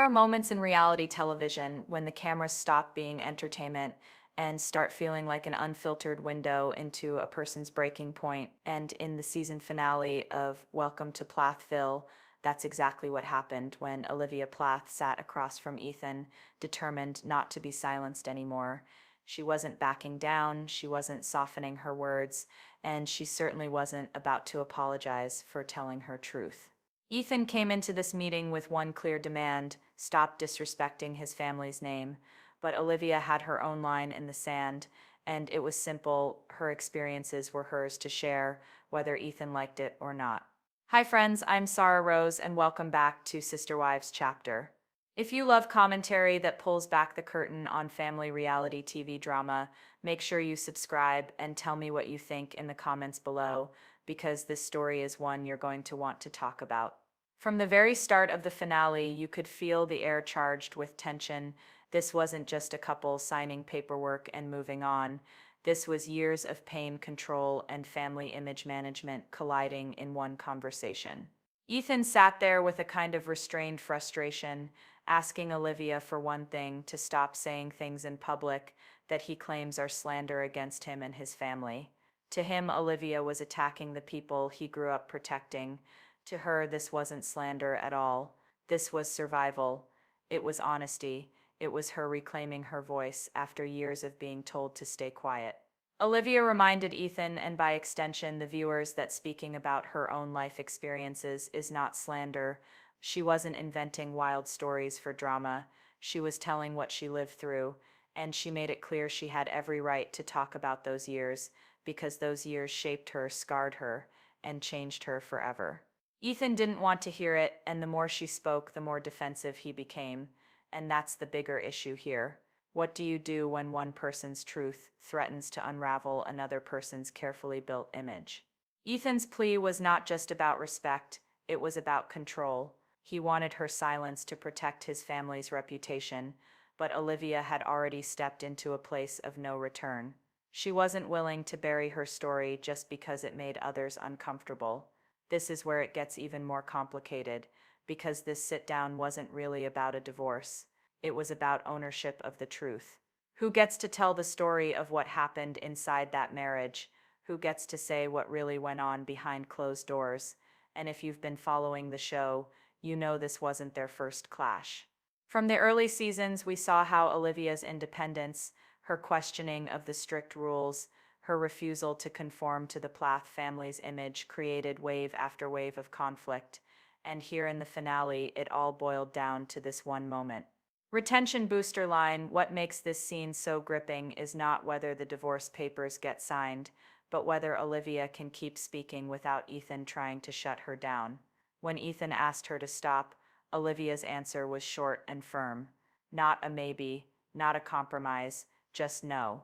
are moments in reality television when the cameras stop being entertainment and start feeling like an unfiltered window into a person's breaking point. And in the season finale of Welcome to Plathville, that's exactly what happened when Olivia Plath sat across from Ethan, determined not to be silenced anymore. She wasn't backing down, she wasn't softening her words, and she certainly wasn't about to apologize for telling her truth. Ethan came into this meeting with one clear demand: stop disrespecting his family's name. But Olivia had her own line in the sand, and it was simple. Her experiences were hers to share, whether Ethan liked it or not. Hi, friends, I'm Sarah Rose, and welcome back to Sister Wives Chapter. If you love commentary that pulls back the curtain on family reality TV drama, make sure you subscribe and tell me what you think in the comments below, because this story is one you're going to want to talk about. From the very start of the finale, you could feel the air charged with tension. This wasn't just a couple signing paperwork and moving on. This was years of pain control and family image management colliding in one conversation. Ethan sat there with a kind of restrained frustration, asking Olivia for one thing: to stop saying things in public that he claims are slander against him and his family. To him, Olivia was attacking the people he grew up protecting. To her, this wasn't slander at all. This was survival. It was honesty. It was her reclaiming her voice after years of being told to stay quiet. Olivia reminded Ethan, and by extension the viewers, that speaking about her own life experiences is not slander. She wasn't inventing wild stories for drama. She was telling what she lived through, and she made it clear she had every right to talk about those years, because those years shaped her, scarred her, and changed her forever. Ethan didn't want to hear it, and the more she spoke, the more defensive he became. And that's the bigger issue here. What do you do when one person's truth threatens to unravel another person's carefully built image? Ethan's plea was not just about respect, it was about control. He wanted her silence to protect his family's reputation, but Olivia had already stepped into a place of no return. She wasn't willing to bury her story just because it made others uncomfortable. This is where it gets even more complicated, because this sit-down wasn't really about a divorce. It was about ownership of the truth. Who gets to tell the story of what happened inside that marriage? Who gets to say what really went on behind closed doors? And if you've been following the show, you know this wasn't their first clash. From the early seasons, we saw how Olivia's independence, her questioning of the strict rules, her refusal to conform to the Plath family's image created wave after wave of conflict. And here in the finale, it all boiled down to this one moment. Retention booster line: what makes this scene so gripping is not whether the divorce papers get signed, but whether Olivia can keep speaking without Ethan trying to shut her down. When Ethan asked her to stop, Olivia's answer was short and firm. Not a maybe, not a compromise, just no.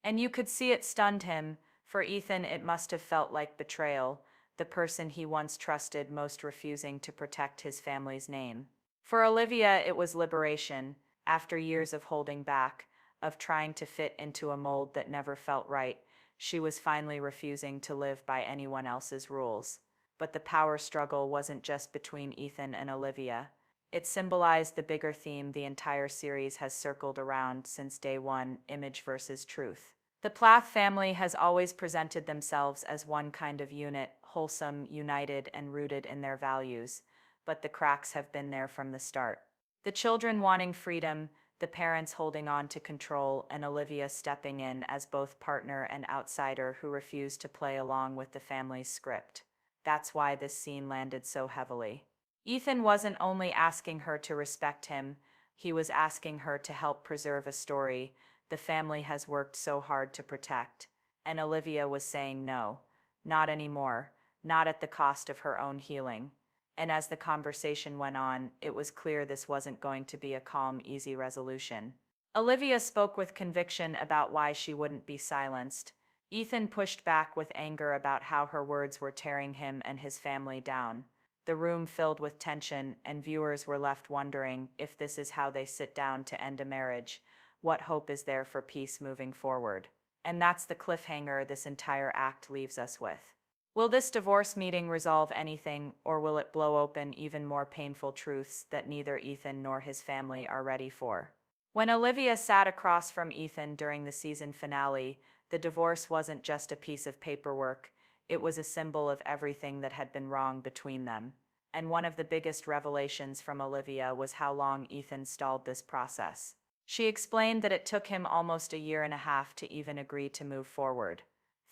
And you could see it stunned him. For Ethan, it must have felt like betrayal, the person he once trusted most refusing to protect his family's name. For Olivia, it was liberation. After years of holding back, of trying to fit into a mold that never felt right, she was finally refusing to live by anyone else's rules. But the power struggle wasn't just between Ethan and Olivia. It symbolized the bigger theme the entire series has circled around since day one: image versus truth. The Plath family has always presented themselves as one kind of unit, wholesome, united, and rooted in their values. But the cracks have been there from the start. The children wanting freedom, the parents holding on to control, and Olivia stepping in as both partner and outsider who refused to play along with the family's script. That's why this scene landed so heavily. Ethan wasn't only asking her to respect him, he was asking her to help preserve a story the family has worked so hard to protect. And Olivia was saying no, not anymore, not at the cost of her own healing. And as the conversation went on, it was clear this wasn't going to be a calm, easy resolution. Olivia spoke with conviction about why she wouldn't be silenced. Ethan pushed back with anger about how her words were tearing him and his family down. The room filled with tension, and viewers were left wondering, if this is how they sit down to end a marriage, what hope is there for peace moving forward? And that's the cliffhanger this entire act leaves us with. Will this divorce meeting resolve anything, or will it blow open even more painful truths that neither Ethan nor his family are ready for? When Olivia sat across from Ethan during the season finale, the divorce wasn't just a piece of paperwork, it was a symbol of everything that had been wrong between them. And one of the biggest revelations from Olivia was how long Ethan stalled this process. She explained that it took him almost a year and a half to even agree to move forward.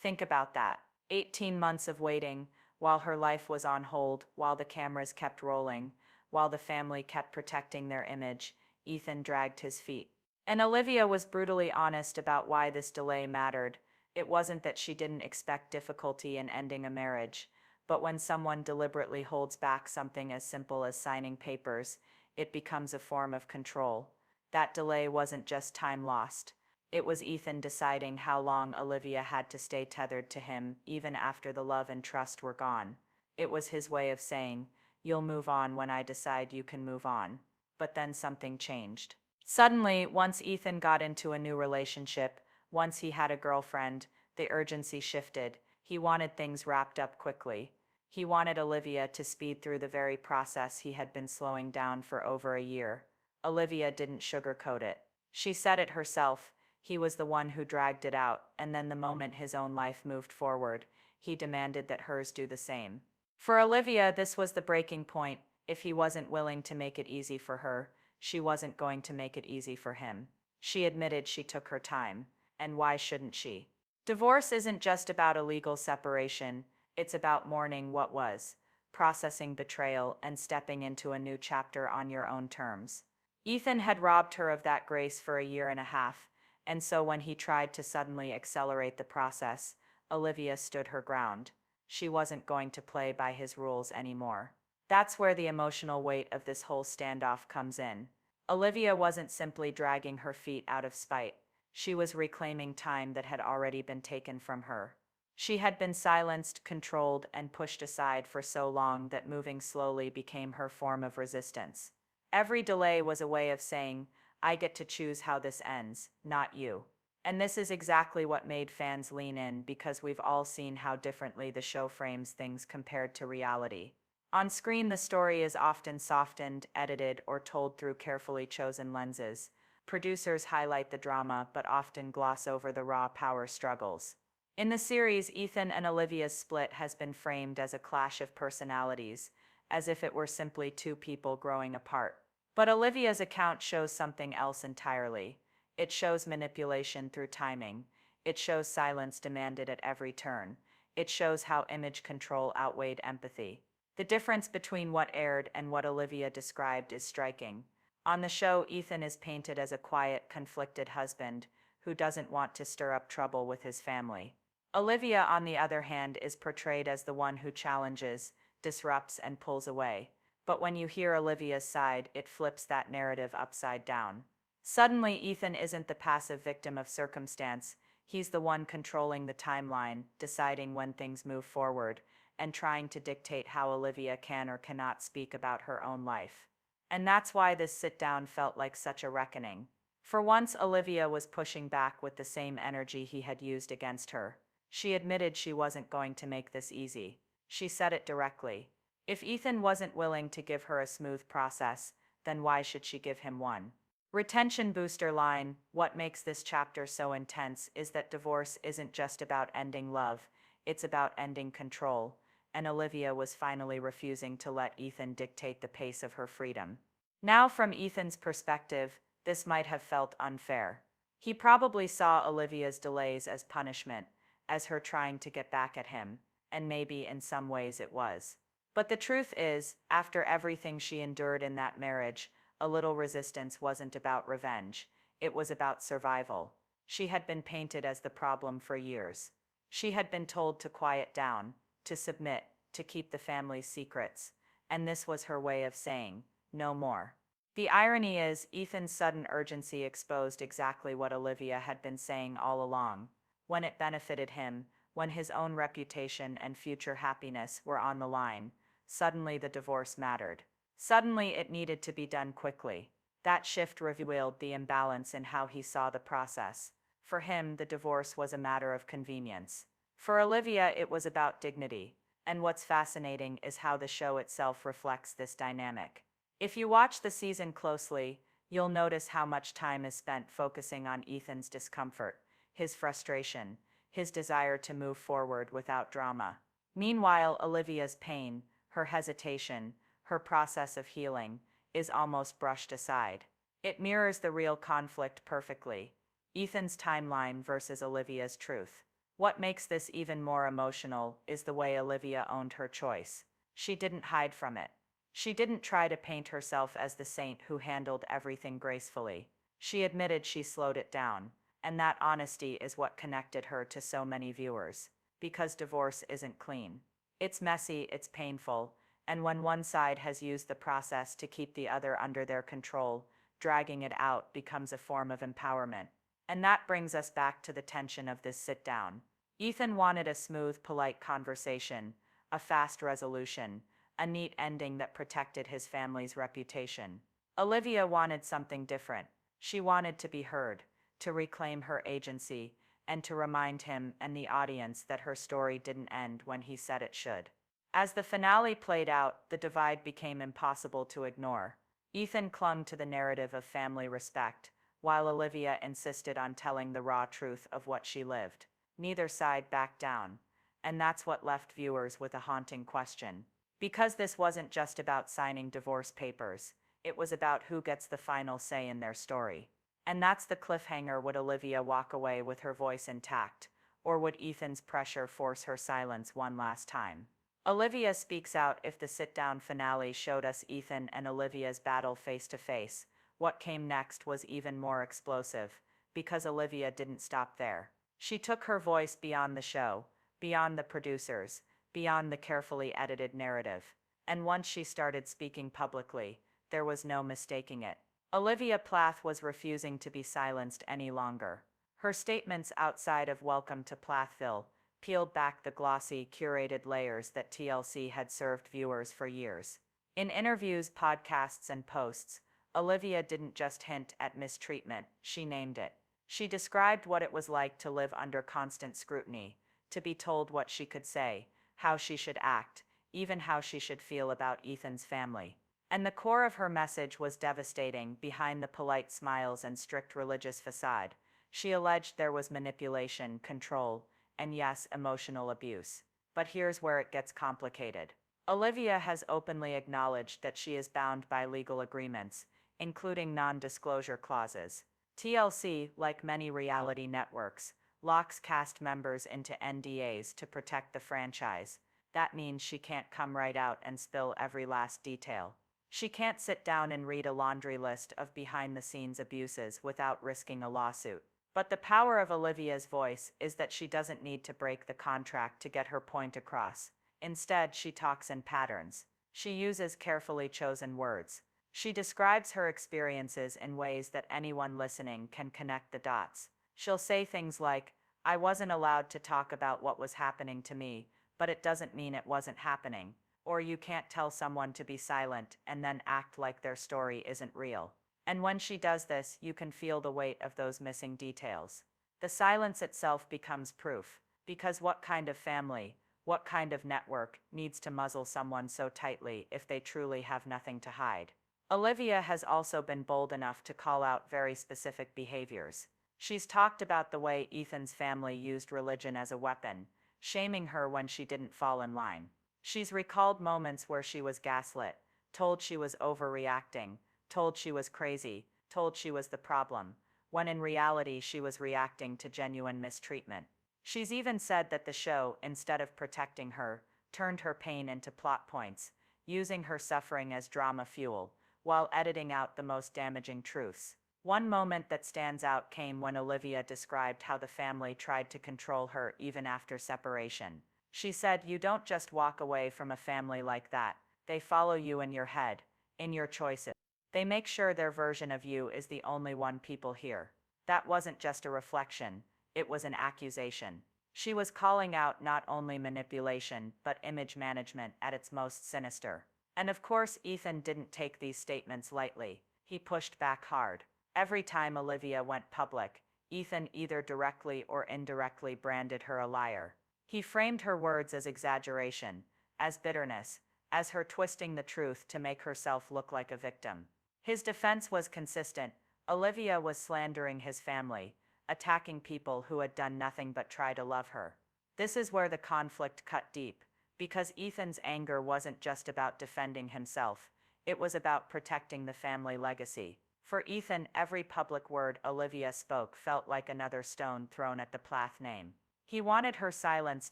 Think about that. 18 months of waiting, while her life was on hold, while the cameras kept rolling, while the family kept protecting their image, Ethan dragged his feet. And Olivia was brutally honest about why this delay mattered. It wasn't that she didn't expect difficulty in ending a marriage, but when someone deliberately holds back something as simple as signing papers, it becomes a form of control. That delay wasn't just time lost. It was Ethan deciding how long Olivia had to stay tethered to him, even after the love and trust were gone. It was his way of saying, "You'll move on when I decide you can move on." But then something changed. Suddenly, once Ethan got into a new relationship, once he had a girlfriend, the urgency shifted. He wanted things wrapped up quickly. He wanted Olivia to speed through the very process he had been slowing down for over a year. Olivia didn't sugarcoat it. She said it herself. He was the one who dragged it out, and then the moment his own life moved forward, he demanded that hers do the same. For Olivia, this was the breaking point. If he wasn't willing to make it easy for her, she wasn't going to make it easy for him. She admitted she took her time, and why shouldn't she? Divorce isn't just about a legal separation, it's about mourning what was, processing betrayal, and stepping into a new chapter on your own terms. Ethan had robbed her of that grace for a year and a half, and so when he tried to suddenly accelerate the process, Olivia stood her ground. She wasn't going to play by his rules anymore. That's where the emotional weight of this whole standoff comes in. Olivia wasn't simply dragging her feet out of spite. She was reclaiming time that had already been taken from her. She had been silenced, controlled, and pushed aside for so long that moving slowly became her form of resistance. Every delay was a way of saying, "I get to choose how this ends, not you." And this is exactly what made fans lean in, because we've all seen how differently the show frames things compared to reality. On screen, the story is often softened, edited, or told through carefully chosen lenses. Producers highlight the drama, but often gloss over the raw power struggles. In the series, Ethan and Olivia's split has been framed as a clash of personalities, as if it were simply two people growing apart. But Olivia's account shows something else entirely. It shows manipulation through timing. It shows silence demanded at every turn. It shows how image control outweighed empathy. The difference between what aired and what Olivia described is striking. On the show, Ethan is painted as a quiet, conflicted husband who doesn't want to stir up trouble with his family. Olivia, on the other hand, is portrayed as the one who challenges, disrupts, and pulls away. But when you hear Olivia's side, it flips that narrative upside down. Suddenly, Ethan isn't the passive victim of circumstance. He's the one controlling the timeline, deciding when things move forward, and trying to dictate how Olivia can or cannot speak about her own life. And that's why this sit-down felt like such a reckoning. For once, Olivia was pushing back with the same energy he had used against her. She admitted she wasn't going to make this easy. She said it directly. If Ethan wasn't willing to give her a smooth process, then why should she give him one? Retention booster line: what makes this chapter so intense is that divorce isn't just about ending love, it's about ending control, and Olivia was finally refusing to let Ethan dictate the pace of her freedom. Now, from Ethan's perspective, this might have felt unfair. He probably saw Olivia's delays as punishment, as her trying to get back at him, and maybe in some ways it was. But the truth is, after everything she endured in that marriage, a little resistance wasn't about revenge, it was about survival. She had been painted as the problem for years. She had been told to quiet down, to submit, to keep the family's secrets, and this was her way of saying, "No more." The irony is, Ethan's sudden urgency exposed exactly what Olivia had been saying all along. When it benefited him, when his own reputation and future happiness were on the line, suddenly the divorce mattered. Suddenly it needed to be done quickly. That shift revealed the imbalance in how he saw the process. For him, the divorce was a matter of convenience. For Olivia, it was about dignity. And what's fascinating is how the show itself reflects this dynamic. If you watch the season closely, you'll notice how much time is spent focusing on Ethan's discomfort, his frustration, his desire to move forward without drama. Meanwhile, Olivia's pain, her hesitation, her process of healing, is almost brushed aside. It mirrors the real conflict perfectly: Ethan's timeline versus Olivia's truth. What makes this even more emotional is the way Olivia owned her choice. She didn't hide from it. She didn't try to paint herself as the saint who handled everything gracefully. She admitted she slowed it down, and that honesty is what connected her to so many viewers. Because divorce isn't clean. It's messy, it's painful, and when one side has used the process to keep the other under their control, dragging it out becomes a form of empowerment. And that brings us back to the tension of this sit down. Ethan wanted a smooth, polite conversation, a fast resolution, a neat ending that protected his family's reputation. Olivia wanted something different. She wanted to be heard, to reclaim her agency, and to remind him and the audience that her story didn't end when he said it should. As the finale played out, the divide became impossible to ignore. Ethan clung to the narrative of family respect, while Olivia insisted on telling the raw truth of what she lived. Neither side backed down, and that's what left viewers with a haunting question. Because this wasn't just about signing divorce papers, it was about who gets the final say in their story. And that's the cliffhanger: would Olivia walk away with her voice intact, or would Ethan's pressure force her silence one last time? Olivia speaks out. If the sit-down finale showed us Ethan and Olivia's battle face to face, what came next was even more explosive, because Olivia didn't stop there. She took her voice beyond the show, beyond the producers, beyond the carefully edited narrative. And once she started speaking publicly, there was no mistaking it. Olivia Plath was refusing to be silenced any longer. Her statements outside of Welcome to Plathville peeled back the glossy, curated layers that TLC had served viewers for years. In interviews, podcasts, and posts, Olivia didn't just hint at mistreatment, she named it. She described what it was like to live under constant scrutiny, to be told what she could say, how she should act, even how she should feel about Ethan's family. And the core of her message was devastating. Behind the polite smiles and strict religious facade, she alleged there was manipulation, control, and yes, emotional abuse. But here's where it gets complicated. Olivia has openly acknowledged that she is bound by legal agreements, including non-disclosure clauses. TLC, like many reality networks, locks cast members into NDAs to protect the franchise. That means she can't come right out and spill every last detail. She can't sit down and read a laundry list of behind-the-scenes abuses without risking a lawsuit. But the power of Olivia's voice is that she doesn't need to break the contract to get her point across. Instead, she talks in patterns. She uses carefully chosen words. She describes her experiences in ways that anyone listening can connect the dots. She'll say things like, "I wasn't allowed to talk about what was happening to me, but it doesn't mean it wasn't happening." Or, "You can't tell someone to be silent and then act like their story isn't real." And when she does this, you can feel the weight of those missing details. The silence itself becomes proof, because what kind of family, what kind of network needs to muzzle someone so tightly if they truly have nothing to hide? Olivia has also been bold enough to call out very specific behaviors. She's talked about the way Ethan's family used religion as a weapon, shaming her when she didn't fall in line. She's recalled moments where she was gaslit, told she was overreacting, told she was crazy, told she was the problem, when in reality she was reacting to genuine mistreatment. She's even said that the show, instead of protecting her, turned her pain into plot points, using her suffering as drama fuel, while editing out the most damaging truths. One moment that stands out came when Olivia described how the family tried to control her even after separation. She said, "You don't just walk away from a family like that. They follow you in your head, in your choices. They make sure their version of you is the only one people hear." That wasn't just a reflection, it was an accusation. She was calling out not only manipulation, but image management at its most sinister. And of course, Ethan didn't take these statements lightly. He pushed back hard. Every time Olivia went public, Ethan either directly or indirectly branded her a liar. He framed her words as exaggeration, as bitterness, as her twisting the truth to make herself look like a victim. His defense was consistent. Olivia was slandering his family, attacking people who had done nothing but try to love her. This is where the conflict cut deep, because Ethan's anger wasn't just about defending himself, it was about protecting the family legacy. For Ethan, every public word Olivia spoke felt like another stone thrown at the Plath name. He wanted her silence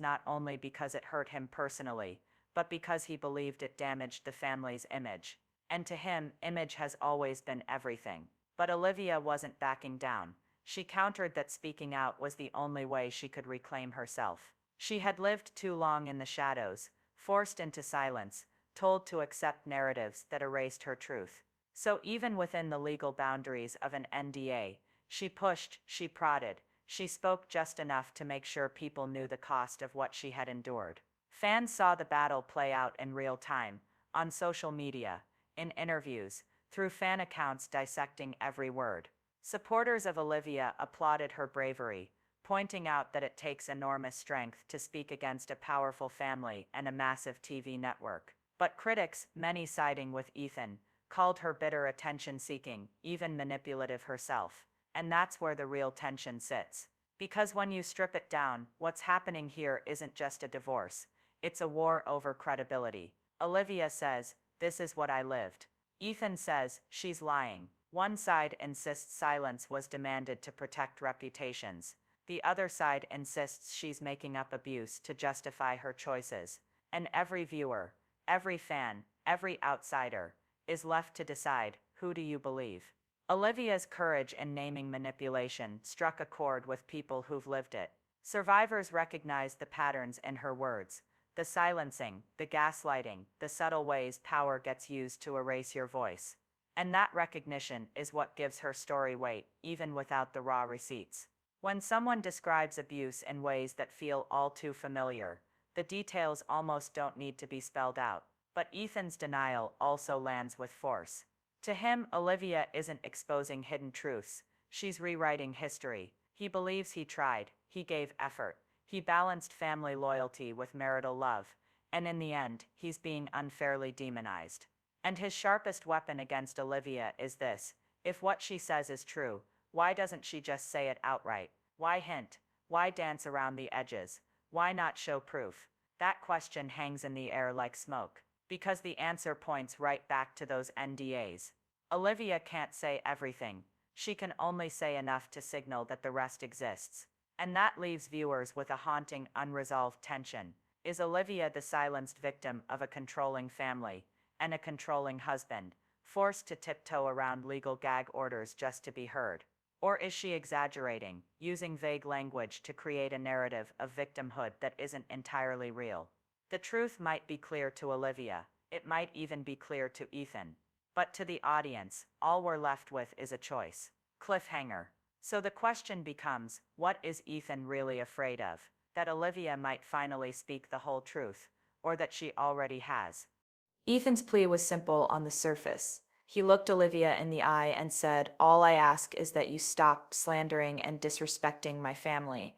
not only because it hurt him personally, but because he believed it damaged the family's image. And to him, image has always been everything. But Olivia wasn't backing down. She countered that speaking out was the only way she could reclaim herself. She had lived too long in the shadows, forced into silence, told to accept narratives that erased her truth. So even within the legal boundaries of an NDA, she pushed, she prodded, she spoke just enough to make sure people knew the cost of what she had endured. Fans saw the battle play out in real time, on social media, in interviews, through fan accounts dissecting every word. Supporters of Olivia applauded her bravery, pointing out that it takes enormous strength to speak against a powerful family and a massive TV network. But critics, many siding with Ethan, called her bitter, attention-seeking, even manipulative herself. And that's where the real tension sits. Because when you strip it down, what's happening here isn't just a divorce. It's a war over credibility. Olivia says, "This is what I lived." Ethan says, "She's lying." One side insists silence was demanded to protect reputations. The other side insists she's making up abuse to justify her choices. And every viewer, every fan, every outsider, is left to decide, who do you believe? Olivia's courage in naming manipulation struck a chord with people who've lived it. Survivors recognized the patterns in her words. The silencing, the gaslighting, the subtle ways power gets used to erase your voice. And that recognition is what gives her story weight, even without the raw receipts. When someone describes abuse in ways that feel all too familiar, the details almost don't need to be spelled out. But Ethan's denial also lands with force. To him, Olivia isn't exposing hidden truths, she's rewriting history. He believes he tried, he gave effort, he balanced family loyalty with marital love, and in the end, he's being unfairly demonized. And his sharpest weapon against Olivia is this: if what she says is true, why doesn't she just say it outright? Why hint? Why dance around the edges? Why not show proof? That question hangs in the air like smoke, because the answer points right back to those NDAs. Olivia can't say everything. She can only say enough to signal that the rest exists. And that leaves viewers with a haunting, unresolved tension. Is Olivia the silenced victim of a controlling family and a controlling husband, forced to tiptoe around legal gag orders just to be heard? Or is she exaggerating, using vague language to create a narrative of victimhood that isn't entirely real? The truth might be clear to Olivia, it might even be clear to Ethan. But to the audience, all we're left with is a choice. Cliffhanger. So the question becomes, what is Ethan really afraid of? That Olivia might finally speak the whole truth, or that she already has? Ethan's plea was simple on the surface. He looked Olivia in the eye and said, "All I ask is that you stop slandering and disrespecting my family."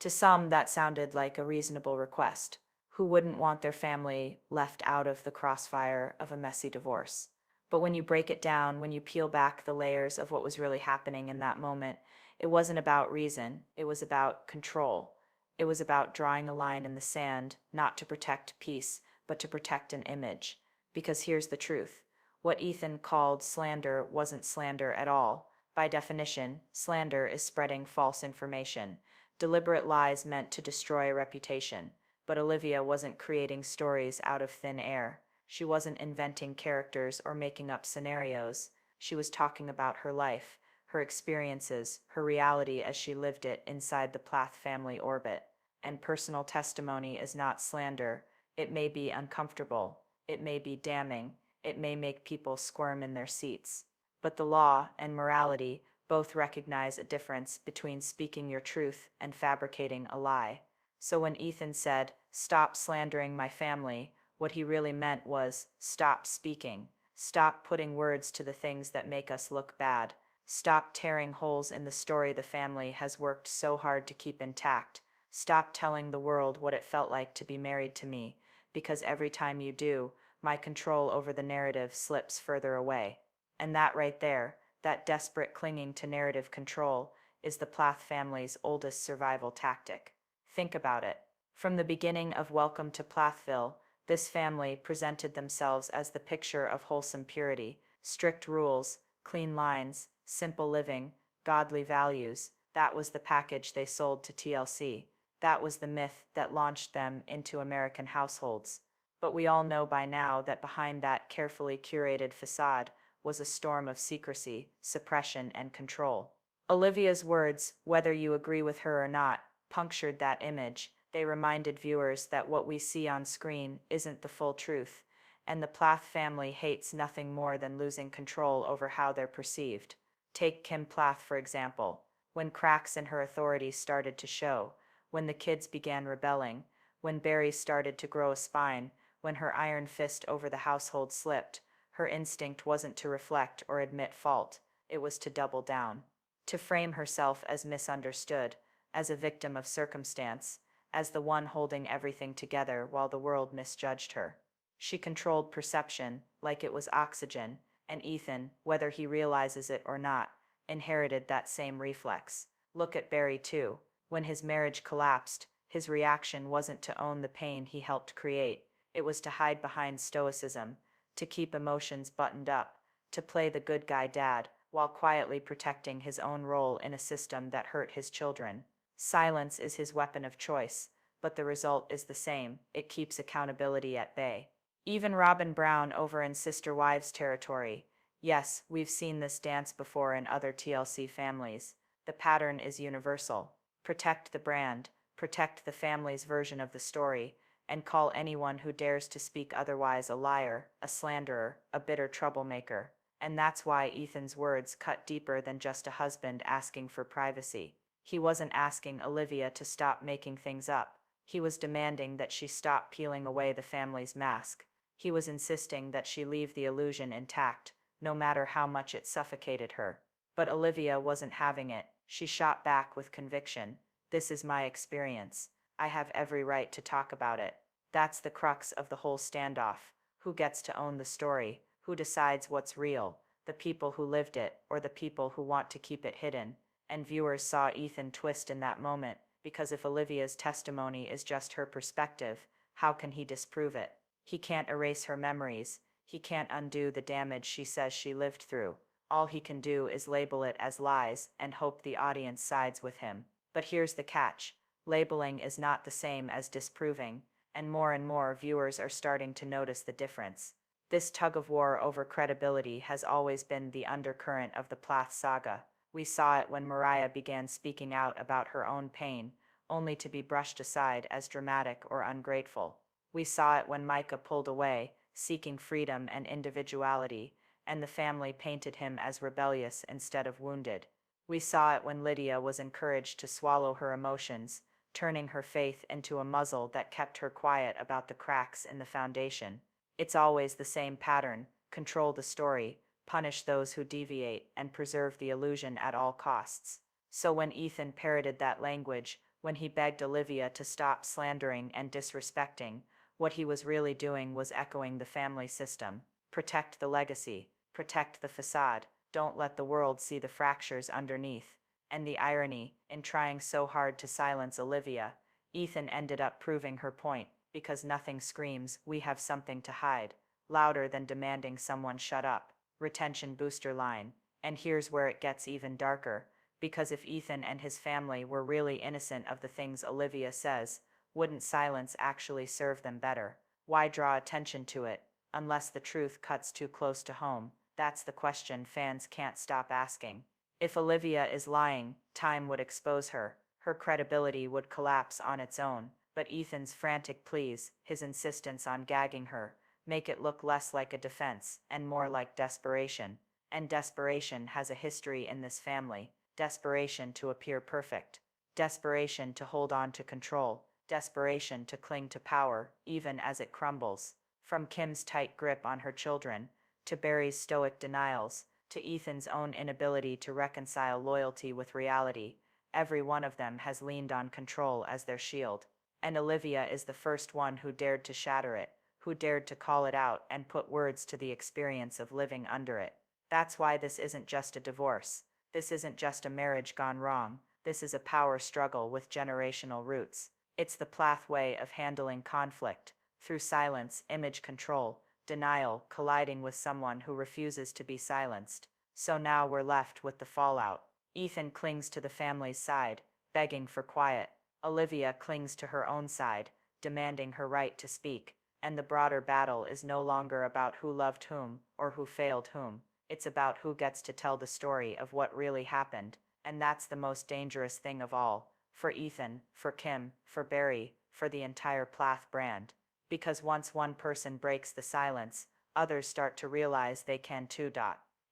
To some, that sounded like a reasonable request. Who wouldn't want their family left out of the crossfire of a messy divorce? But when you break it down, when you peel back the layers of what was really happening in that moment, it wasn't about reason, it was about control. It was about drawing a line in the sand, not to protect peace, but to protect an image. Because here's the truth. What Ethan called slander wasn't slander at all. By definition, slander is spreading false information, deliberate lies meant to destroy a reputation. But Olivia wasn't creating stories out of thin air. She wasn't inventing characters or making up scenarios. She was talking about her life, her experiences, her reality as she lived it inside the Plath family orbit. And personal testimony is not slander. It may be uncomfortable. It may be damning. It may make people squirm in their seats. But the law and morality both recognize a difference between speaking your truth and fabricating a lie. So when Ethan said, "Stop slandering my family," what he really meant was, stop speaking. Stop putting words to the things that make us look bad. Stop tearing holes in the story the family has worked so hard to keep intact. Stop telling the world what it felt like to be married to me, because every time you do, my control over the narrative slips further away. And that right there, that desperate clinging to narrative control, is the Plath family's oldest survival tactic. Think about it. From the beginning of Welcome to Plathville, this family presented themselves as the picture of wholesome purity, strict rules, clean lines, simple living, godly values. That was the package they sold to TLC. That was the myth that launched them into American households. But we all know by now that behind that carefully curated facade was a storm of secrecy, suppression, and control. Olivia's words, whether you agree with her or not, punctured that image. They reminded viewers that what we see on screen isn't the full truth, and the Plath family hates nothing more than losing control over how they're perceived. Take Kim Plath, for example. When cracks in her authority started to show, when the kids began rebelling, when Barry started to grow a spine, when her iron fist over the household slipped, her instinct wasn't to reflect or admit fault, it was to double down, to frame herself as misunderstood, as a victim of circumstance, as the one holding everything together while the world misjudged her. She controlled perception like it was oxygen, and Ethan, whether he realizes it or not, inherited that same reflex. Look at Barry too. When his marriage collapsed, his reaction wasn't to own the pain he helped create, it was to hide behind stoicism, to keep emotions buttoned up, to play the good guy dad, while quietly protecting his own role in a system that hurt his children. Silence is his weapon of choice, but the result is the same. It keeps accountability at bay. Even Robin Brown over in Sister Wives territory. Yes, we've seen this dance before in other TLC families. The pattern is universal. Protect the brand, protect the family's version of the story, and call anyone who dares to speak otherwise a liar, a slanderer, a bitter troublemaker. And that's why Ethan's words cut deeper than just a husband asking for privacy. He wasn't asking Olivia to stop making things up. He was demanding that she stop peeling away the family's mask. He was insisting that she leave the illusion intact, no matter how much it suffocated her. But Olivia wasn't having it. She shot back with conviction. This is my experience. I have every right to talk about it. That's the crux of the whole standoff. Who gets to own the story? Who decides what's real? The people who lived it, or the people who want to keep it hidden? And viewers saw Ethan twist in that moment, because if Olivia's testimony is just her perspective, how can he disprove it? He can't erase her memories. He can't undo the damage she says she lived through. All he can do is label it as lies and hope the audience sides with him. But here's the catch. Labeling is not the same as disproving, and more viewers are starting to notice the difference. This tug-of-war over credibility has always been the undercurrent of the Plath saga. We saw it when Mariah began speaking out about her own pain, only to be brushed aside as dramatic or ungrateful. We saw it when Micah pulled away, seeking freedom and individuality, and the family painted him as rebellious instead of wounded. We saw it when Lydia was encouraged to swallow her emotions, turning her faith into a muzzle that kept her quiet about the cracks in the foundation. It's always the same pattern: control the story, punish those who deviate, and preserve the illusion at all costs. So when Ethan parroted that language, when he begged Olivia to stop slandering and disrespecting, what he was really doing was echoing the family system. Protect the legacy, protect the facade, don't let the world see the fractures underneath. And the irony, in trying so hard to silence Olivia, Ethan ended up proving her point, because nothing screams, "We have something to hide," louder than demanding someone shut up. Retention booster line. And here's where it gets even darker, because if Ethan and his family were really innocent of the things Olivia says, wouldn't silence actually serve them better? Why draw attention to it, unless the truth cuts too close to home? That's the question fans can't stop asking. If Olivia is lying, time would expose her. Her credibility would collapse on its own. But Ethan's frantic pleas, his insistence on gagging her, make it look less like a defense and more like desperation. And desperation has a history in this family. Desperation to appear perfect. Desperation to hold on to control. Desperation to cling to power, even as it crumbles. From Kim's tight grip on her children, to Barry's stoic denials, to Ethan's own inability to reconcile loyalty with reality, every one of them has leaned on control as their shield. and Olivia is the first one who dared to shatter it, who dared to call it out and put words to the experience of living under it. That's why this isn't just a divorce. This isn't just a marriage gone wrong. This is a power struggle with generational roots. It's the Plath way of handling conflict, through silence, image control, denial, colliding with someone who refuses to be silenced. So now we're left with the fallout. Ethan clings to the family's side, begging for quiet. Olivia clings to her own side, demanding her right to speak. And the broader battle is no longer about who loved whom or who failed whom. It's about who gets to tell the story of what really happened. And that's the most dangerous thing of all. For Ethan, for Kim, for Barry, for the entire Plath brand. Because once one person breaks the silence, others start to realize they can too.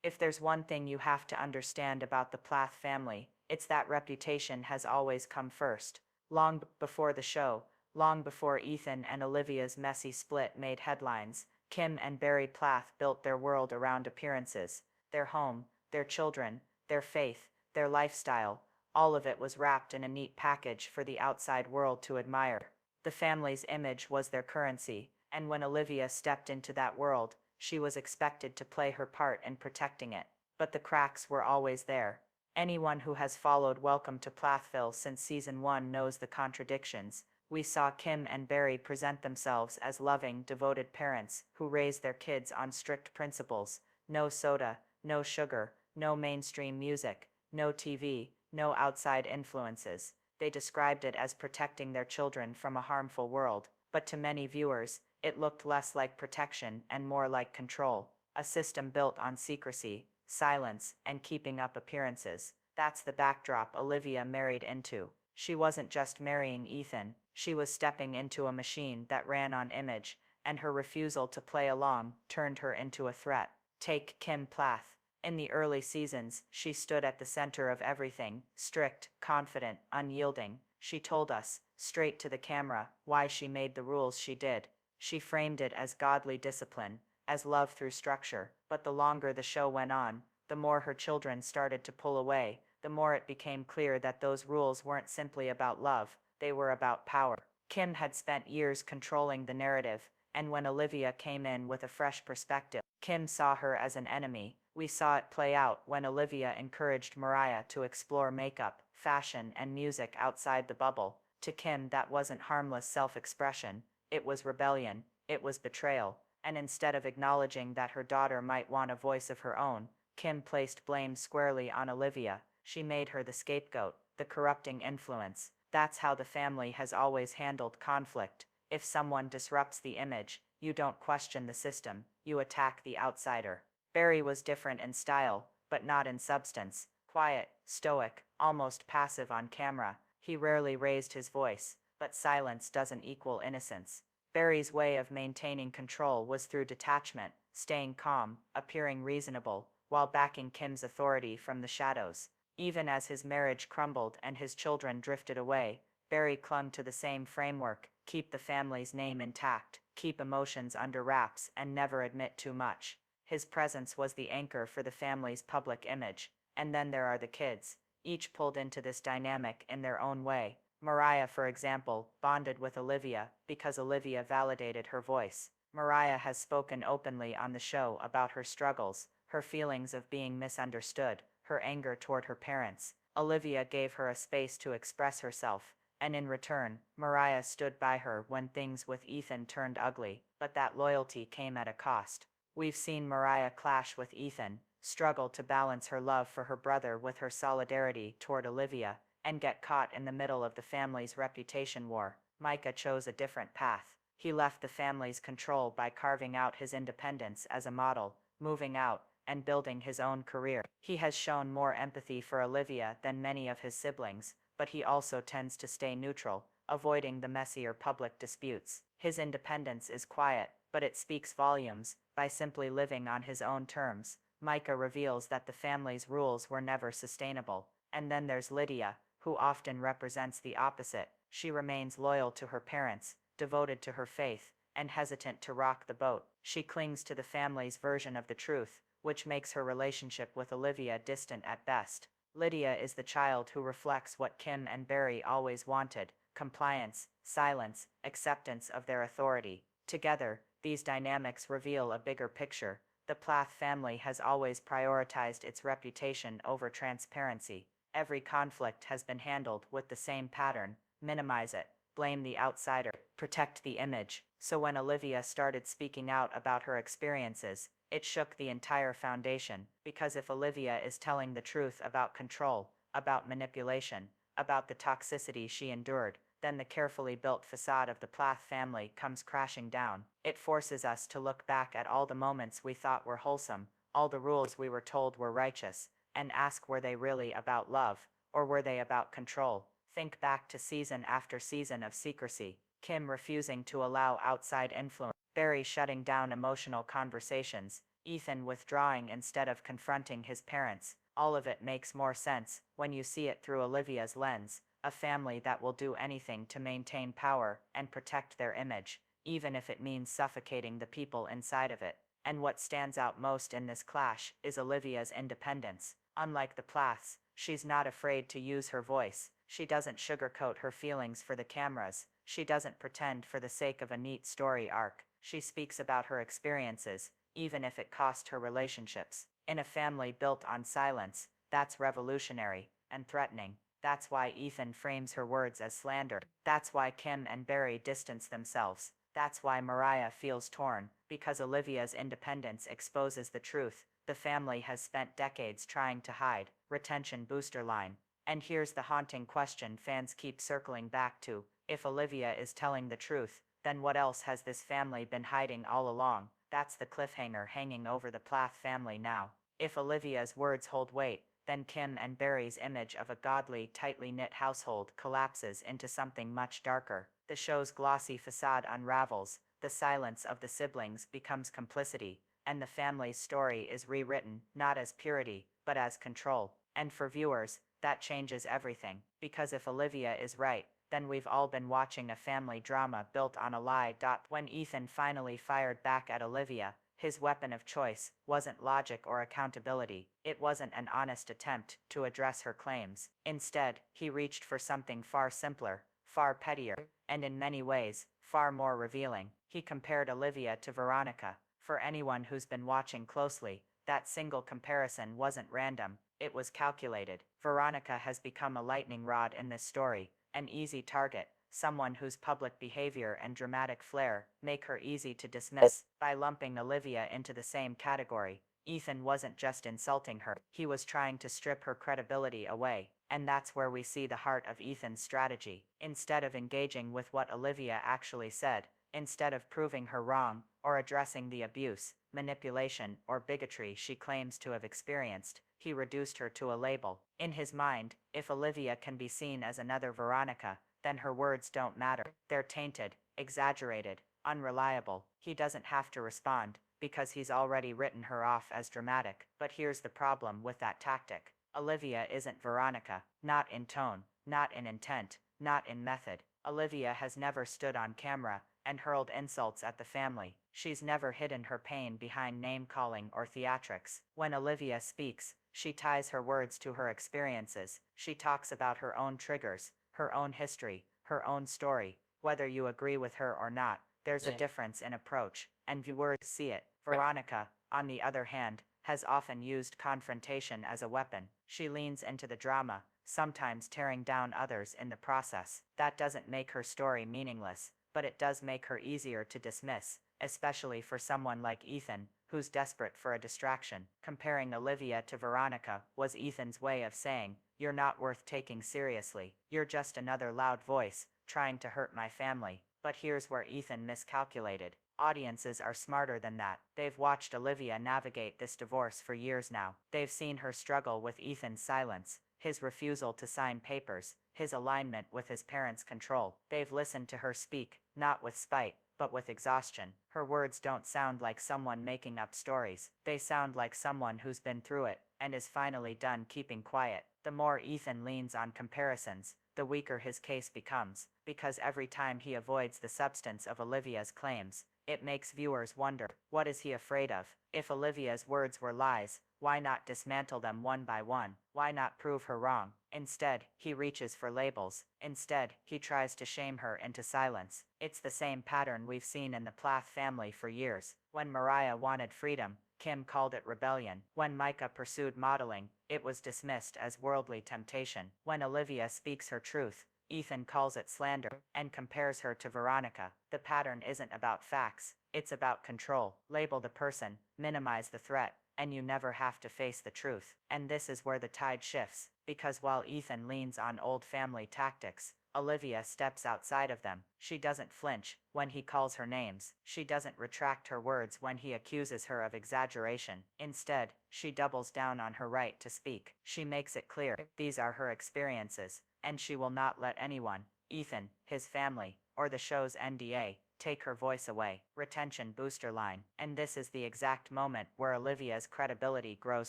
If there's one thing you have to understand about the Plath family, it's that reputation has always come first. Long before the show, long before Ethan and Olivia's messy split made headlines, Kim and Barry Plath built their world around appearances. Their home, their children, their faith, their lifestyle, all of it was wrapped in a neat package for the outside world to admire. The family's image was their currency, and when Olivia stepped into that world, she was expected to play her part in protecting it. But the cracks were always there. Anyone who has followed Welcome to Plathville since season 1 knows the contradictions. We saw Kim and Barry present themselves as loving, devoted parents who raised their kids on strict principles. No soda, no sugar, no mainstream music, no TV, no outside influences. They described it as protecting their children from a harmful world, but to many viewers, it looked less like protection and more like control, a system built on secrecy, silence, and keeping up appearances. That's the backdrop Olivia married into. She wasn't just marrying Ethan, she was stepping into a machine that ran on image, and her refusal to play along turned her into a threat. Take Kim Plath. In the early seasons, she stood at the center of everything, strict, confident, unyielding. She told us, straight to the camera, why she made the rules she did. She framed it as godly discipline, as love through structure. But the longer the show went on, the more her children started to pull away, the more it became clear that those rules weren't simply about love, they were about power. Kim had spent years controlling the narrative, and when Olivia came in with a fresh perspective, Kim saw her as an enemy. We saw it play out when Olivia encouraged Mariah to explore makeup, fashion, and music outside the bubble. To Kim, that wasn't harmless self-expression, it was rebellion, it was betrayal, and instead of acknowledging that her daughter might want a voice of her own, Kim placed blame squarely on Olivia. She made her the scapegoat, the corrupting influence. That's how the family has always handled conflict. If someone disrupts the image, you don't question the system, you attack the outsider. Barry was different in style, but not in substance. Quiet, stoic, almost passive on camera. He rarely raised his voice, but silence doesn't equal innocence. Barry's way of maintaining control was through detachment, staying calm, appearing reasonable, while backing Kim's authority from the shadows. Even as his marriage crumbled and his children drifted away, Barry clung to the same framework: keep the family's name intact, keep emotions under wraps, and never admit too much. His presence was the anchor for the family's public image. And then there are the kids, each pulled into this dynamic in their own way. Mariah, for example, bonded with Olivia because Olivia validated her voice. Mariah has spoken openly on the show about her struggles, her feelings of being misunderstood, her anger toward her parents. Olivia gave her a space to express herself, and in return, Mariah stood by her when things with Ethan turned ugly, but that loyalty came at a cost. We've seen Mariah clash with Ethan, struggle to balance her love for her brother with her solidarity toward Olivia, and get caught in the middle of the family's reputation war. Micah chose a different path. He left the family's control by carving out his independence as a model, moving out, and building his own career. He has shown more empathy for Olivia than many of his siblings, but he also tends to stay neutral, avoiding the messier public disputes. His independence is quiet, but it speaks volumes. By simply living on his own terms, Micah reveals that the family's rules were never sustainable. And then there's Lydia, who often represents the opposite. She remains loyal to her parents, devoted to her faith, and hesitant to rock the boat. She clings to the family's version of the truth, which makes her relationship with Olivia distant at best. Lydia is the child who reflects what Kim and Barry always wanted: compliance, silence, acceptance of their authority. Together, these dynamics reveal a bigger picture. The Plath family has always prioritized its reputation over transparency. Every conflict has been handled with the same pattern: minimize it, blame the outsider, protect the image. So when Olivia started speaking out about her experiences, it shook the entire foundation. Because if Olivia is telling the truth about control, about manipulation, about the toxicity she endured, then the carefully built facade of the Plath family comes crashing down. It forces us to look back at all the moments we thought were wholesome, all the rules we were told were righteous, and ask, were they really about love, or were they about control? Think back to season after season of secrecy: Kim refusing to allow outside influence, Barry shutting down emotional conversations, Ethan withdrawing instead of confronting his parents. All of it makes more sense when you see it through Olivia's lens: a family that will do anything to maintain power and protect their image, even if it means suffocating the people inside of it. And what stands out most in this clash is Olivia's independence. Unlike the Plaths, she's not afraid to use her voice. She doesn't sugarcoat her feelings for the cameras. She doesn't pretend for the sake of a neat story arc. She speaks about her experiences, even if it cost her relationships. In a family built on silence, that's revolutionary and threatening. That's why Ethan frames her words as slander. That's why Kim and Barry distance themselves. That's why Mariah feels torn, because Olivia's independence exposes the truth the family has spent decades trying to hide. Retention booster line. And here's the haunting question fans keep circling back to: if Olivia is telling the truth, then what else has this family been hiding all along? That's the cliffhanger hanging over the Plath family now. If Olivia's words hold weight, then Kim and Barry's image of a godly, tightly knit household collapses into something much darker. The show's glossy facade unravels, the silence of the siblings becomes complicity, and the family's story is rewritten, not as purity, but as control. And for viewers, that changes everything. Because if Olivia is right, then we've all been watching a family drama built on a lie. When Ethan finally fired back at Olivia, his weapon of choice wasn't logic or accountability. It wasn't an honest attempt to address her claims. Instead, he reached for something far simpler, far pettier, and in many ways, far more revealing. He compared Olivia to Veronica. For anyone who's been watching closely, that single comparison wasn't random, it was calculated. Veronica has become a lightning rod in this story, an easy target, someone whose public behavior and dramatic flair make her easy to dismiss. By lumping Olivia into the same category, Ethan wasn't just insulting her, he was trying to strip her credibility away. And that's where we see the heart of Ethan's strategy. Instead of engaging with what Olivia actually said, instead of proving her wrong, or addressing the abuse, manipulation, or bigotry she claims to have experienced, he reduced her to a label. In his mind, if Olivia can be seen as another Veronica, then her words don't matter. They're tainted, exaggerated, unreliable. He doesn't have to respond, because he's already written her off as dramatic. But here's the problem with that tactic. Olivia isn't Veronica, not in tone, not in intent, not in method. Olivia has never stood on camera and hurled insults at the family. She's never hidden her pain behind name-calling or theatrics. When Olivia speaks, she ties her words to her experiences. She talks about her own triggers, her own history, her own story. Whether you agree with her or not, there's a difference in approach, and viewers see it. Veronica, on the other hand, has often used confrontation as a weapon. She leans into the drama, sometimes tearing down others in the process. That doesn't make her story meaningless, but it does make her easier to dismiss, especially for someone like Ethan, who's desperate for a distraction. Comparing Olivia to Veronica was Ethan's way of saying, "You're not worth taking seriously. You're just another loud voice, trying to hurt my family." But here's where Ethan miscalculated. Audiences are smarter than that. They've watched Olivia navigate this divorce for years now. They've seen her struggle with Ethan's silence, his refusal to sign papers, his alignment with his parents' control. They've listened to her speak, not with spite, but with exhaustion. Her words don't sound like someone making up stories. They sound like someone who's been through it and is finally done keeping quiet. The more Ethan leans on comparisons, the weaker his case becomes, because every time he avoids the substance of Olivia's claims, it makes viewers wonder, what is he afraid of? If Olivia's words were lies, why not dismantle them one by one? Why not prove her wrong? Instead, he reaches for labels. Instead, he tries to shame her into silence. It's the same pattern we've seen in the Plath family for years. When Mariah wanted freedom, Kim called it rebellion. When Micah pursued modeling, it was dismissed as worldly temptation. When Olivia speaks her truth, Ethan calls it slander and compares her to Veronica. The pattern isn't about facts, it's about control. Label the person, minimize the threat, and you never have to face the truth. And this is where the tide shifts, because while Ethan leans on old family tactics, Olivia steps outside of them. She doesn't flinch when he calls her names. She doesn't retract her words when he accuses her of exaggeration. Instead, she doubles down on her right to speak. She makes it clear these are her experiences, and she will not let anyone, Ethan, his family, or the show's NDA, take her voice away. Retention booster line. And this is the exact moment where Olivia's credibility grows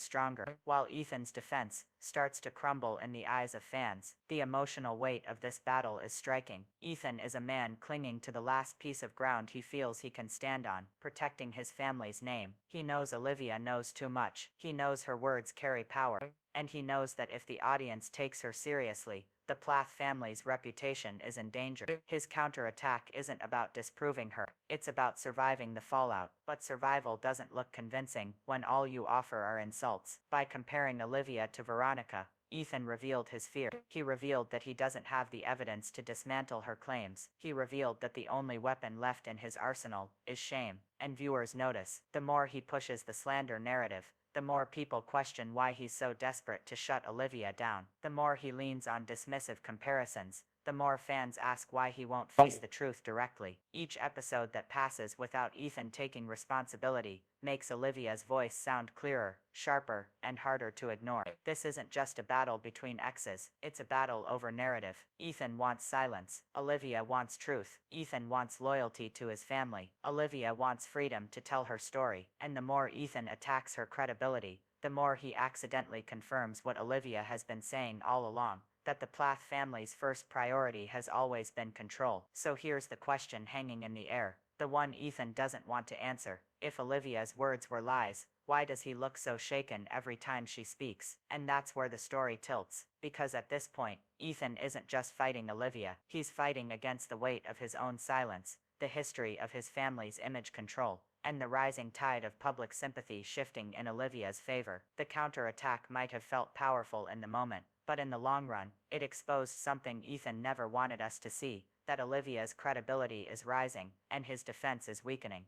stronger, while Ethan's defense starts to crumble in the eyes of fans. The emotional weight of this battle is striking. Ethan is a man clinging to the last piece of ground he feels he can stand on, protecting his family's name. He knows Olivia knows too much. He knows her words carry power. And he knows that if the audience takes her seriously, the Plath family's reputation is in danger. His counterattack isn't about disproving her, it's about surviving the fallout. But survival doesn't look convincing when all you offer are insults. By comparing Olivia to Veronica, Ethan revealed his fear. He revealed that he doesn't have the evidence to dismantle her claims. He revealed that the only weapon left in his arsenal is shame. And viewers notice, the more he pushes the slander narrative, the more people question why he's so desperate to shut Olivia down. The more he leans on dismissive comparisons, the more fans ask why he won't face the truth directly. Each episode that passes without Ethan taking responsibility makes Olivia's voice sound clearer, sharper, and harder to ignore. This isn't just a battle between exes, it's a battle over narrative. Ethan wants silence. Olivia wants truth. Ethan wants loyalty to his family. Olivia wants freedom to tell her story. And the more Ethan attacks her credibility, the more he accidentally confirms what Olivia has been saying all along, that the Plath family's first priority has always been control. So here's the question hanging in the air, the one Ethan doesn't want to answer. If Olivia's words were lies, why does he look so shaken every time she speaks? And that's where the story tilts, because at this point, Ethan isn't just fighting Olivia, he's fighting against the weight of his own silence, the history of his family's image control, and the rising tide of public sympathy shifting in Olivia's favor. The counterattack might have felt powerful in the moment, but in the long run, it exposed something Ethan never wanted us to see, that Olivia's credibility is rising, and his defense is weakening.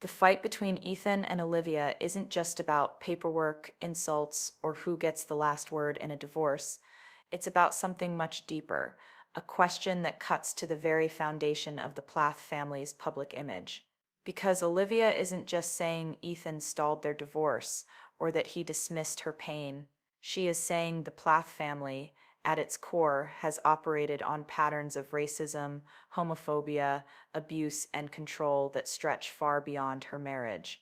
The fight between Ethan and Olivia isn't just about paperwork, insults, or who gets the last word in a divorce. It's about something much deeper, a question that cuts to the very foundation of the Plath family's public image. Because Olivia isn't just saying Ethan stalled their divorce or that he dismissed her pain. She is saying the Plath family, at its core, has operated on patterns of racism, homophobia, abuse, and control that stretch far beyond her marriage.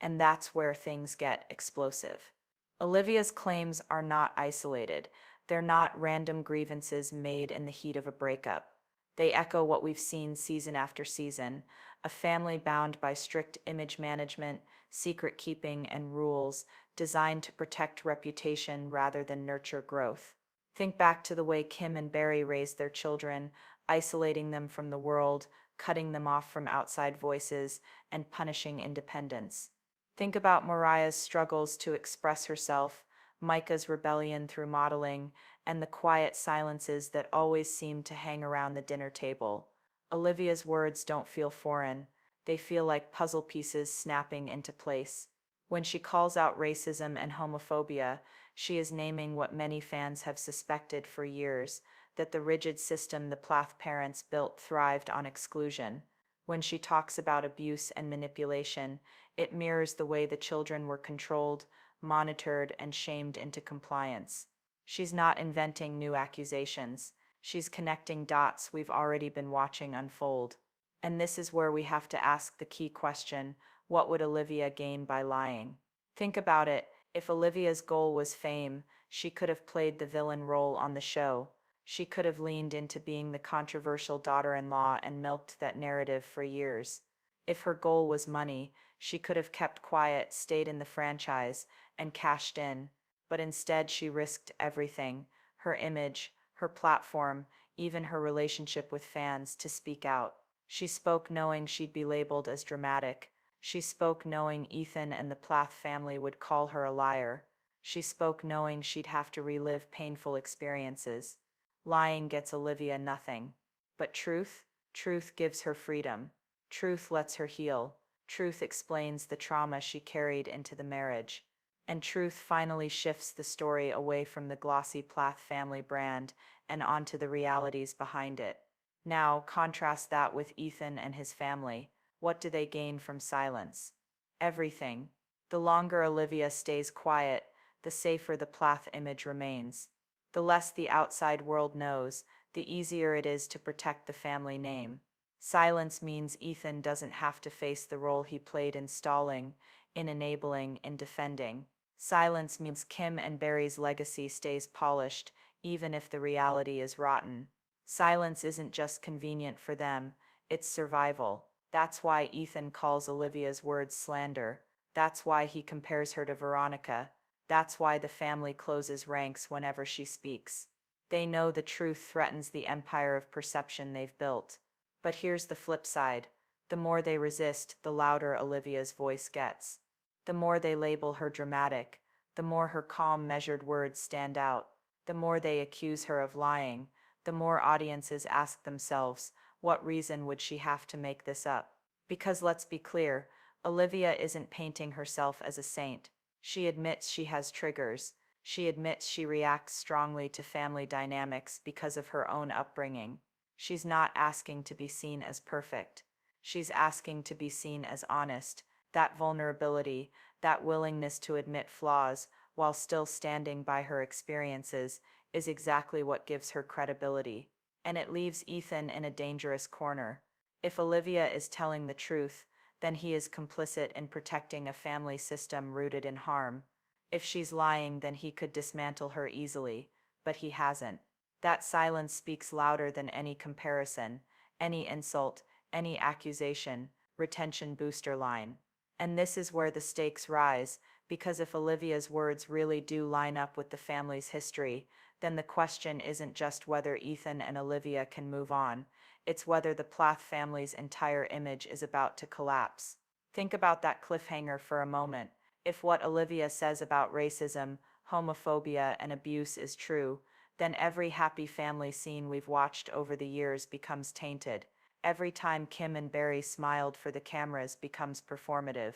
And that's where things get explosive. Olivia's claims are not isolated. They're not random grievances made in the heat of a breakup. They echo what we've seen season after season, a family bound by strict image management, secret keeping, and rules designed to protect reputation rather than nurture growth. Think back to the way Kim and Barry raised their children, isolating them from the world, cutting them off from outside voices, and punishing independence. Think about Mariah's struggles to express herself, Micah's rebellion through modeling, and the quiet silences that always seem to hang around the dinner table. Olivia's words don't feel foreign. They feel like puzzle pieces snapping into place. When she calls out racism and homophobia, she is naming what many fans have suspected for years, that the rigid system the Plath parents built thrived on exclusion. When she talks about abuse and manipulation, it mirrors the way the children were controlled, monitored, and shamed into compliance. She's not inventing new accusations. She's connecting dots we've already been watching unfold. And this is where we have to ask the key question, what would Olivia gain by lying? Think about it. If Olivia's goal was fame, she could have played the villain role on the show. She could have leaned into being the controversial daughter-in-law and milked that narrative for years. If her goal was money, she could have kept quiet, stayed in the franchise, and cashed in. But instead she risked everything, her image, her platform, even her relationship with fans to speak out. She spoke knowing she'd be labeled as dramatic. She spoke knowing Ethan and the Plath family would call her a liar. She spoke knowing she'd have to relive painful experiences. Lying gets Olivia nothing. But truth? Truth gives her freedom. Truth lets her heal. Truth explains the trauma she carried into the marriage. And truth finally shifts the story away from the glossy Plath family brand and onto the realities behind it. Now, contrast that with Ethan and his family. What do they gain from silence? Everything. The longer Olivia stays quiet, the safer the Plath image remains. The less the outside world knows, the easier it is to protect the family name. Silence means Ethan doesn't have to face the role he played in stalling, in enabling, in defending. Silence means Kim and Barry's legacy stays polished, even if the reality is rotten. Silence isn't just convenient for them, it's survival. That's why Ethan calls Olivia's words slander. That's why he compares her to Veronica. That's why the family closes ranks whenever she speaks. They know the truth threatens the empire of perception they've built. But here's the flip side. The more they resist, the louder Olivia's voice gets. The more they label her dramatic, the more her calm, measured words stand out. The more they accuse her of lying, the more audiences ask themselves, what reason would she have to make this up? Because let's be clear, Olivia isn't painting herself as a saint. She admits she has triggers. She admits she reacts strongly to family dynamics because of her own upbringing. She's not asking to be seen as perfect. She's asking to be seen as honest. That vulnerability, that willingness to admit flaws while still standing by her experiences, is exactly what gives her credibility. And it leaves Ethan in a dangerous corner. If Olivia is telling the truth, then he is complicit in protecting a family system rooted in harm. If she's lying, then he could dismantle her easily, but he hasn't. That silence speaks louder than any comparison, any insult, any accusation, retention booster line. And this is where the stakes rise, because if Olivia's words really do line up with the family's history, then the question isn't just whether Ethan and Olivia can move on, it's whether the Plath family's entire image is about to collapse. Think about that cliffhanger for a moment. If what Olivia says about racism, homophobia, and abuse is true, then every happy family scene we've watched over the years becomes tainted. Every time Kim and Barry smiled for the cameras becomes performative.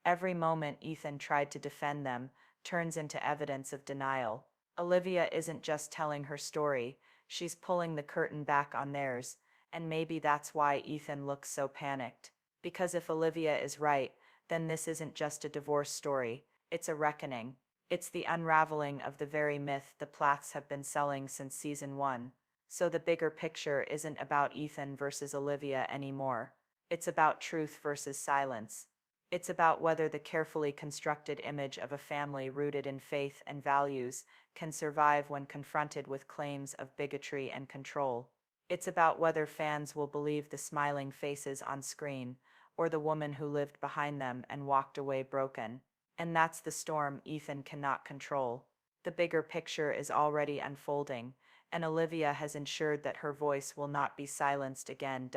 Every moment Ethan tried to defend them turns into evidence of denial. Olivia isn't just telling her story, she's pulling the curtain back on theirs, and maybe that's why Ethan looks so panicked. Because if Olivia is right, then this isn't just a divorce story, it's a reckoning. It's the unraveling of the very myth the Plaths have been selling since season 1. So the bigger picture isn't about Ethan versus Olivia anymore. It's about truth versus silence. It's about whether the carefully constructed image of a family rooted in faith and values can survive when confronted with claims of bigotry and control. It's about whether fans will believe the smiling faces on screen, or the woman who lived behind them and walked away broken. And that's the storm Ethan cannot control. The bigger picture is already unfolding, and Olivia has ensured that her voice will not be silenced again.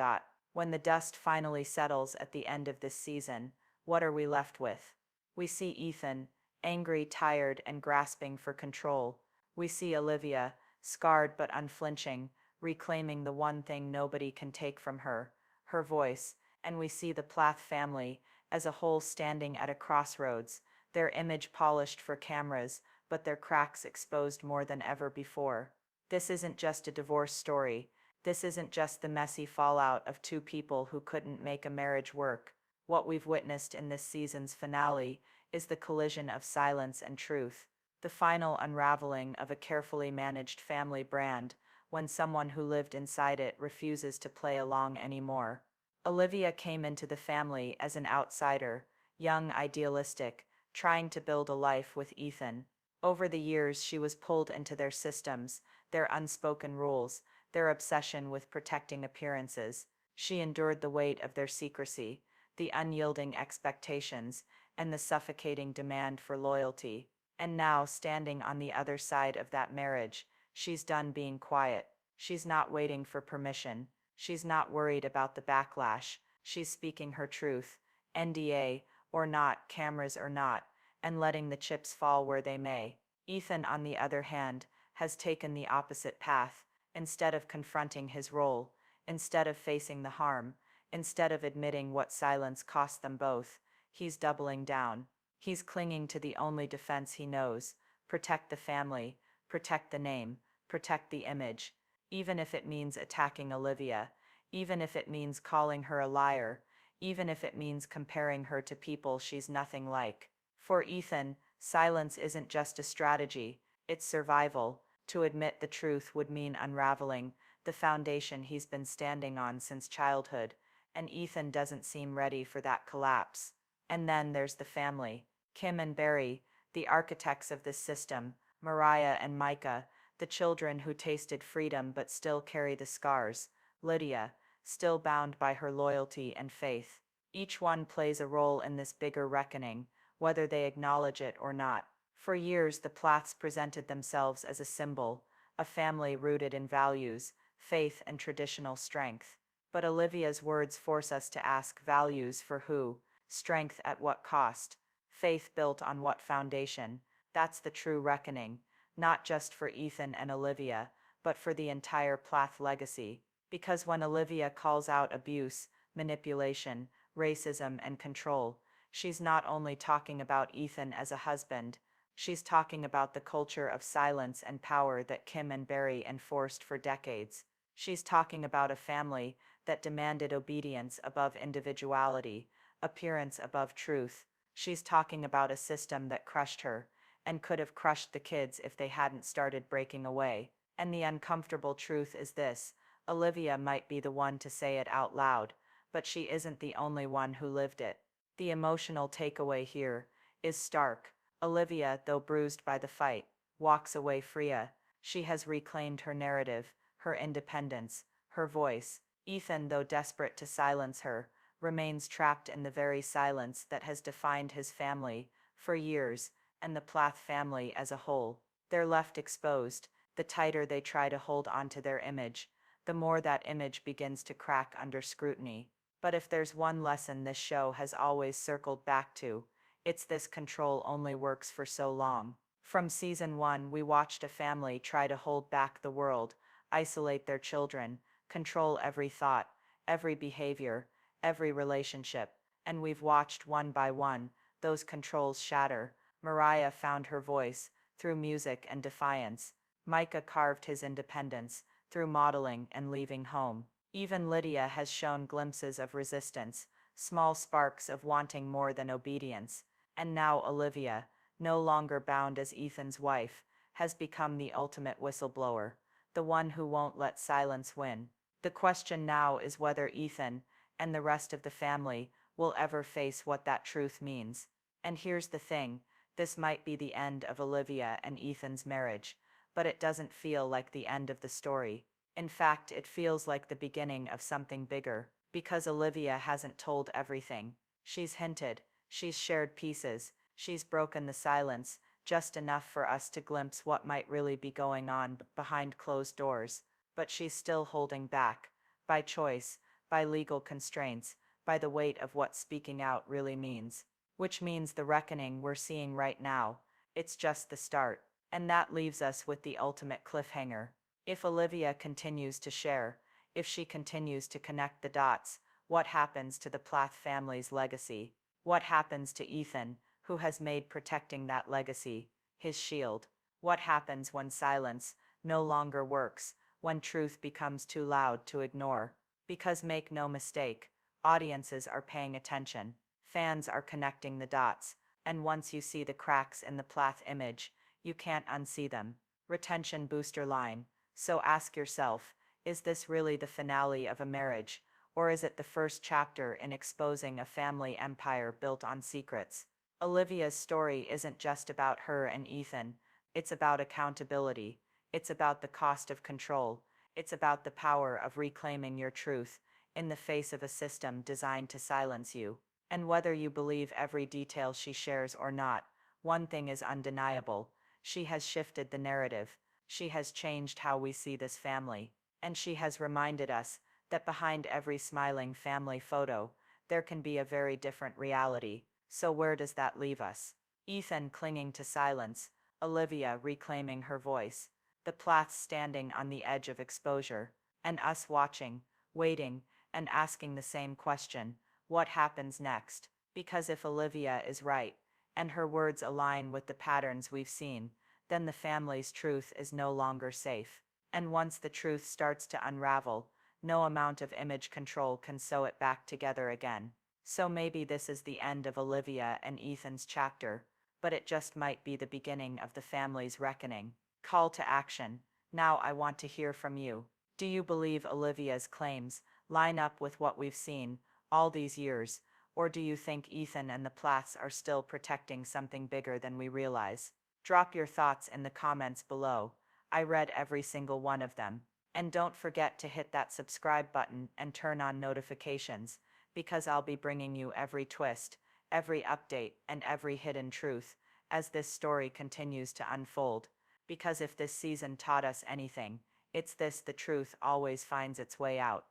When the dust finally settles at the end of this season, what are we left with? We see Ethan, angry, tired, and grasping for control. We see Olivia, scarred but unflinching, reclaiming the one thing nobody can take from her, her voice. And we see the Plath family, as a whole, standing at a crossroads, their image polished for cameras, but their cracks exposed more than ever before. This isn't just a divorce story. This isn't just the messy fallout of two people who couldn't make a marriage work. What we've witnessed in this season's finale is the collision of silence and truth, the final unraveling of a carefully managed family brand when someone who lived inside it refuses to play along anymore. Olivia came into the family as an outsider, young, idealistic, trying to build a life with Ethan. Over the years, she was pulled into their systems, their unspoken rules, their obsession with protecting appearances. She endured the weight of their secrecy, the unyielding expectations, and the suffocating demand for loyalty. And now, standing on the other side of that marriage, She's done being quiet. She's not waiting for permission. She's not worried about the backlash. She's speaking her truth, NDA or not, cameras or not, and letting the chips fall where they may. Ethan, on the other hand, has taken the opposite path. Instead of confronting his role, instead of facing the harm, instead of admitting what silence cost them both, he's doubling down. He's clinging to the only defense he knows: protect the family, protect the name, protect the image, even if it means attacking Olivia, even if it means calling her a liar, even if it means comparing her to people she's nothing like. For Ethan, silence isn't just a strategy, it's survival. To admit the truth would mean unraveling the foundation he's been standing on since childhood, and Ethan doesn't seem ready for that collapse. And then there's the family. Kim and Barry, the architects of this system, Mariah and Micah, the children who tasted freedom but still carry the scars, Lydia, still bound by her loyalty and faith. Each one plays a role in this bigger reckoning, whether they acknowledge it or not. For years, the Plaths presented themselves as a symbol, a family rooted in values, faith, and traditional strength. But Olivia's words force us to ask: values for who? Strength at what cost? Faith built on what foundation? That's the true reckoning, not just for Ethan and Olivia, but for the entire Plath legacy. Because when Olivia calls out abuse, manipulation, racism, and control, she's not only talking about Ethan as a husband, she's talking about the culture of silence and power that Kim and Barry enforced for decades. She's talking about a family that demanded obedience above individuality, appearance above truth. She's talking about a system that crushed her, and could have crushed the kids if they hadn't started breaking away. And the uncomfortable truth is this: Olivia might be the one to say it out loud, but she isn't the only one who lived it. The emotional takeaway here is stark. Olivia, though bruised by the fight, walks away freer. She has reclaimed her narrative, her independence, her voice. Ethan, though desperate to silence her, remains trapped in the very silence that has defined his family for years, and the Plath family as a whole. They're left exposed. The tighter they try to hold onto their image, the more that image begins to crack under scrutiny. But if there's one lesson this show has always circled back to, it's this: control only works for so long. From season 1, we watched a family try to hold back the world, isolate their children, control every thought, every behavior, every relationship, and we've watched one by one those controls shatter. Mariah found her voice through music and defiance. Micah carved his independence through modeling and leaving home. Even Lydia has shown glimpses of resistance, small sparks of wanting more than obedience. And now Olivia, no longer bound as Ethan's wife, has become the ultimate whistleblower, the one who won't let silence win. The question now is whether Ethan and the rest of the family will ever face what that truth means. And here's the thing: this might be the end of Olivia and Ethan's marriage, but it doesn't feel like the end of the story. In fact, it feels like the beginning of something bigger, because Olivia hasn't told everything. She's hinted, she's shared pieces, she's broken the silence, just enough for us to glimpse what might really be going on behind closed doors. But she's still holding back, by choice, by legal constraints, by the weight of what speaking out really means. Which means the reckoning we're seeing right now, it's just the start. And that leaves us with the ultimate cliffhanger. If Olivia continues to share, if she continues to connect the dots, what happens to the Plath family's legacy? What happens to Ethan, who has made protecting that legacy his shield? What happens when silence no longer works, when truth becomes too loud to ignore? Because make no mistake, audiences are paying attention, fans are connecting the dots, and once you see the cracks in the Plath image, you can't unsee them. Retention booster line. So ask yourself, is this really the finale of a marriage, or is it the first chapter in exposing a family empire built on secrets? Olivia's story isn't just about her and Ethan, it's about accountability, it's about the cost of control, it's about the power of reclaiming your truth in the face of a system designed to silence you. And whether you believe every detail she shares or not, one thing is undeniable: she has shifted the narrative. She has changed how we see this family, and she has reminded us that behind every smiling family photo, there can be a very different reality. So where does that leave us? Ethan clinging to silence, Olivia reclaiming her voice, the Plaths standing on the edge of exposure, and us watching, waiting, and asking the same question: what happens next? Because if Olivia is right, and her words align with the patterns we've seen, then the family's truth is no longer safe. And once the truth starts to unravel, no amount of image control can sew it back together again. So maybe this is the end of Olivia and Ethan's chapter, but it just might be the beginning of the family's reckoning. Call to action. Now I want to hear from you. Do you believe Olivia's claims line up with what we've seen all these years, or do you think Ethan and the Plaths are still protecting something bigger than we realize? Drop your thoughts in the comments below. I read every single one of them. And don't forget to hit that subscribe button and turn on notifications, because I'll be bringing you every twist, every update, and every hidden truth as this story continues to unfold. Because if this season taught us anything, it's this: the truth always finds its way out.